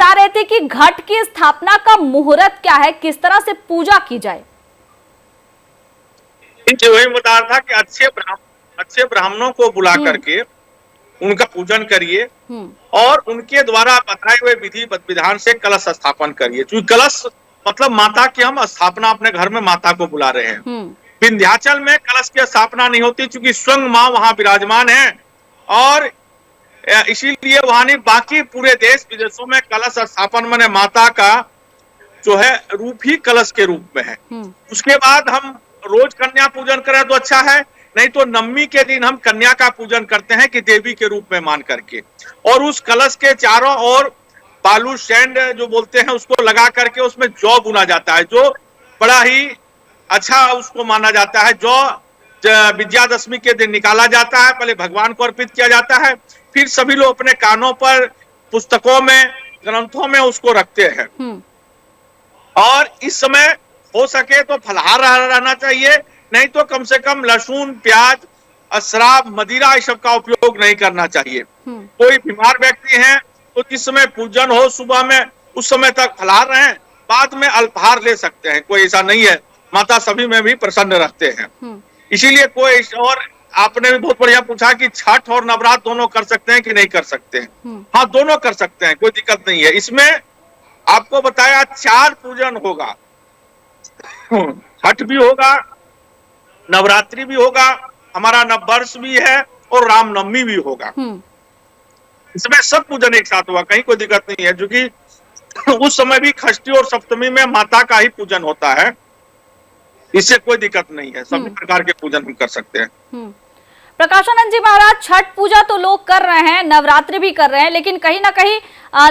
बता रहे थे कि घट की स्थापना का मुहूर्त क्या है, किस तरह से पूजा की जाए। वही बता रहा था कि अच्छे ब्राह्मणों को बुला करके उनका पूजन करिए और उनके द्वारा बताए हुए विधि विधान से कलश स्थापन करिए। क्योंकि कलश मतलब माता की हम स्थापना अपने घर में माता को बुला रहे हैं। विंध्याचल में कलश की स्थापना नहीं होती क्योंकि स्वयं माँ वहां विराजमान है और इसीलिए वहां नहीं, बाकी पूरे देश विदेशों में कलश स्थापन माने माता का जो है रूप ही कलश के रूप में है। उसके बाद हम रोज कन्या पूजन करें तो अच्छा है, नहीं तो नवमी के दिन हम कन्या का पूजन करते हैं कि देवी के रूप में मान करके, और उस कलश के चारों ओर बालू सैंड जो बोलते हैं उसको लगा करके उसमें जौ बुना जाता है, जो बड़ा ही अच्छा उसको माना जाता है। जौ विजयादशमी के दिन निकाला जाता है, पहले भगवान को अर्पित किया जाता है, फिर सभी लोग अपने कानों पर, पुस्तकों में, ग्रंथों में उसको रखते हैं। और इस समय हो सके तो फलाहार रहना चाहिए, नहीं तो कम से कम लहसुन, प्याज, शराब, मदिरा इस सब का उपयोग नहीं करना चाहिए। कोई बीमार व्यक्ति है तो जिस समय पूजन हो सुबह में उस समय तक फलाहार रहें, बाद में अल्पाहार ले सकते हैं, कोई ऐसा नहीं है। माता सभी में भी प्रसन्न रखते हैं। इसीलिए कोई, और आपने भी बहुत बढ़िया पूछा कि छठ और नवरात्र दोनों कर सकते हैं कि नहीं कर सकते हैं। हाँ, दोनों कर सकते हैं, कोई दिक्कत नहीं है। इसमें आपको बताया 4 पूजन होगा, छठ भी होगा, नवरात्रि भी होगा, हमारा नववर्ष भी है और रामनवमी भी होगा। इसमें सब पूजन एक साथ होगा, कहीं कोई दिक्कत नहीं है, क्योंकि उस समय भी षष्ठी और सप्तमी में माता का ही पूजन होता है, इससे कोई दिक्कत नहीं है। सभी प्रकार के पूजन हम कर सकते हैं। प्रकाशानंद जी महाराज, छठ पूजा तो लोग कर रहे हैं, नवरात्रि भी कर रहे हैं, लेकिन कहीं ना कहीं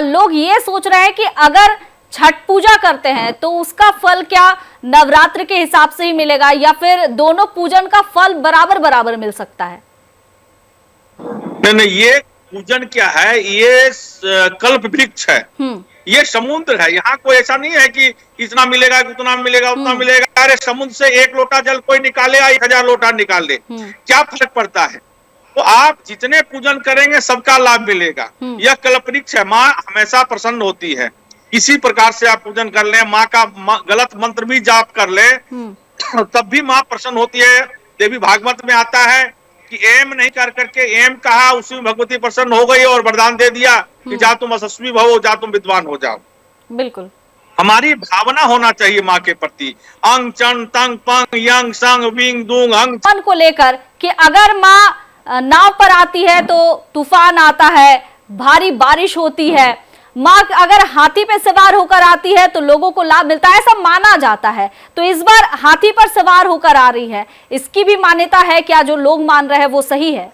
लोग ये सोच रहे हैं कि अगर छठ पूजा करते हैं तो उसका फल क्या नवरात्र के हिसाब से ही मिलेगा या फिर दोनों पूजन का फल बराबर बराबर मिल सकता है? नहीं, ये पूजन क्या है, ये कल्प वृक्ष है, ये समुद्र है। यहाँ कोई ऐसा नहीं है कि इतना मिलेगा, उतना मिलेगा, उतना मिलेगा। अरे समुद्र से 1 लोटा जल कोई निकाले या 1000 लोटा निकाल ले, क्या फर्क पड़ता है? तो आप जितने पूजन करेंगे सबका लाभ मिलेगा। यह कल्प वृक्ष है, माँ हमेशा प्रसन्न होती है। किसी प्रकार से आप पूजन कर लें, माँ का गलत मंत्र भी जाप कर ले तब भी माँ प्रसन्न होती है। देवी भागवत में आता है कि एम नहीं कर करके एम कहा, उसी में भगवती प्रसन्न हो गई और वरदान दे दिया कि जा तुम यशस्वी भवो, जा तुम विद्वान हो जाओ। बिल्कुल, हमारी भावना होना चाहिए माँ के प्रति। अंग चंग तंग पंग यंग संग विंग दूंग अंग को लेकर कि अगर माँ नाव पर आती है तो तूफान आता है, भारी बारिश होती है, माँ अगर हाथी पे सवार होकर आती है तो लोगों को लाभ मिलता है, ऐसा माना जाता है। तो इस बार हाथी पर सवार होकर आ रही है, इसकी भी मान्यता है क्या? जो लोग मान रहे हैं वो सही है?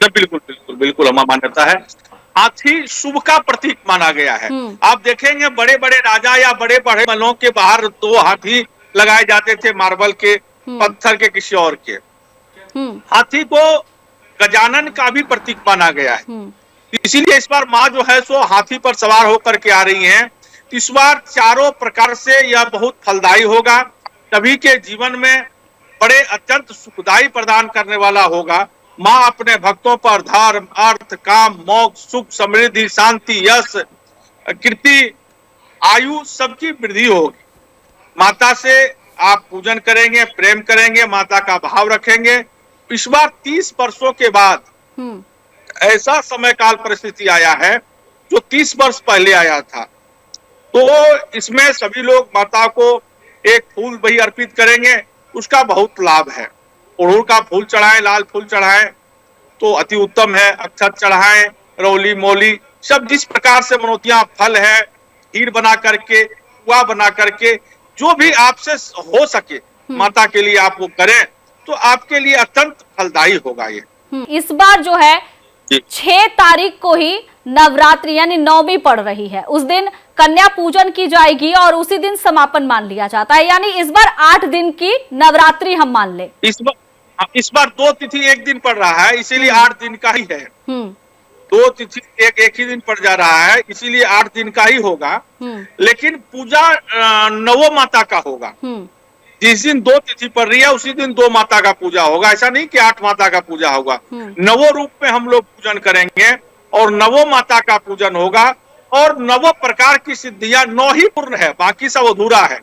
बिल्कुल बिल्कुल बिल्कुल हमारा मान्यता है। हाथी शुभ का प्रतीक माना गया है। आप देखेंगे बड़े बड़े राजा या बड़े बड़े महलों के बाहर 2 हाथी लगाए जाते थे, मार्बल के, पत्थर के, किसी और के। हाथी को गजानन का भी प्रतीक माना गया है। इसीलिए इस बार माँ जो है सो हाथी पर सवार होकर के आ रही हैं। इस बार चारों प्रकार से यह बहुत फलदायी होगा, सभी के जीवन में बड़े अत्यंत सुखदायी प्रदान करने वाला होगा। माँ अपने भक्तों पर धर्म, अर्थ, काम, मोक्ष, सुख, समृद्धि, शांति, यश, कीर्ति, आयु सबकी वृद्धि होगी। माता से आप पूजन करेंगे, प्रेम करेंगे, माता का भाव रखेंगे। इस बार 30 वर्षों के बाद ऐसा समय काल परिस्थिति आया है जो 30 वर्ष पहले आया था। तो इसमें सभी लोग माता को एक फूल वही अर्पित करेंगे, उसका बहुत लाभ है। अड़हुल का फूल चढ़ाएं, लाल फूल चढ़ाएं तो अति उत्तम है। अक्षत चढ़ाएं, रौली मोली सब जिस प्रकार से मनोतियां, फल है, खीर बना करके, पुआ बना करके, जो भी आपसे हो सके माता के लिए आप वो करें तो आपके लिए अत्यंत फलदायी होगा। ये इस बार जो है 6 तारीख को ही नवरात्रि यानी नवमी पड़ रही है, उस दिन कन्या पूजन की जाएगी और उसी दिन समापन मान लिया जाता है। यानी इस बार 8 दिन की नवरात्रि हम मान ले। इस बार 2 तिथि एक दिन पड़ रहा है, इसीलिए 8 दिन का ही है। 2 तिथि एक ही दिन पड़ जा रहा है, इसीलिए 8 दिन का ही होगा। लेकिन पूजा 9 माता का होगा। जिस दिन 2 तिथि पड़ रही है उसी दिन 2 माता का पूजा होगा। ऐसा नहीं कि 8 माता का पूजा होगा। 9 रूप में हम लोग पूजन करेंगे और 9 माता का पूजन होगा। और नवों प्रकार की सिद्धियां 9 ही पूर्ण है, बाकी सब अधूरा है।